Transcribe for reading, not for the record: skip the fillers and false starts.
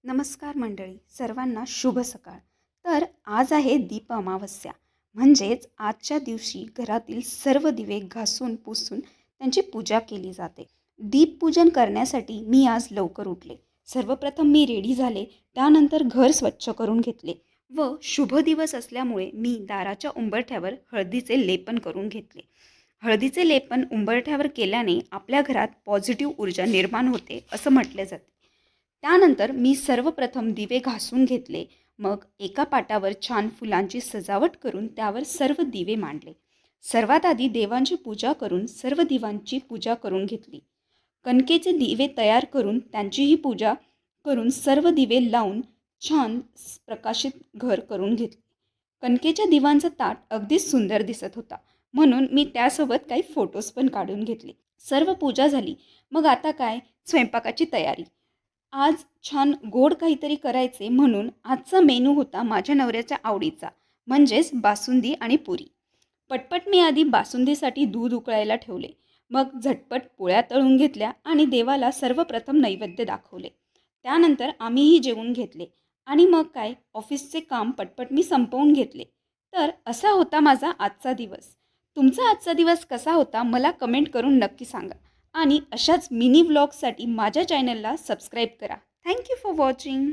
नमस्कार मंडळी, सर्वांना शुभ सकाळ. तर आज आहे दीप अमावस्या, म्हणजेच आजच्या दिवशी घरातील सर्व दिवे घासून पुसून त्यांची पूजा केली जाते. दीपपूजन करण्यासाठी मी आज लवकर उठले. सर्वप्रथम मी रेडी झाले, त्यानंतर घर स्वच्छ करून घेतले व शुभ दिवस असल्यामुळे मी दाराच्या उंबरठ्यावर हळदीचे लेपन करून घेतले. हळदीचे लेपन उंबरठ्यावर केल्याने आपल्या घरात पॉझिटिव्ह ऊर्जा निर्माण होते असं म्हटले जाते. त्यानंतर मी सर्वप्रथम दिवे घासून घेतले. मग एका पाटावर छान फुलांची सजावट करून त्यावर सर्व दिवे मांडले. सर्वात आधी देवांची पूजा करून सर्व दिवांची पूजा करून घेतली. कणकेचे दिवे तयार करून त्यांचीही पूजा करून सर्व दिवे लावून छान प्रकाशित घर करून घेतले. कणकेच्या दिवांचा ताट अगदीच सुंदर दिसत होता, म्हणून मी त्यासोबत काही फोटोज पण काढून घेतले. सर्व पूजा झाली. मग आता काय, स्वयंपाकाची तयारी. आज छान गोड काहीतरी करायचे, म्हणून आजचा मेनू होता माझ्या नवऱ्याच्या आवडीचा, म्हणजेच बासुंदी आणि पुरी. पटपट मी आधी बासुंदीसाठी दूध उकळायला ठेवले. मग झटपट पोळ्या तळून घेतल्या आणि देवाला सर्वप्रथम नैवेद्य दाखवले. त्यानंतर आम्हीही जेवून घेतले आणि मग काय, ऑफिसचे काम पटपट मी संपवून घेतले. तर असा होता माझा आजचा दिवस. तुमचा आजचा दिवस कसा होता मला कमेंट करून नक्की सांगा. आणि अशाच मिनी व्लॉग्ससाठी माझ्या चॅनलला सबस्क्राईब करा. Thank you for watching.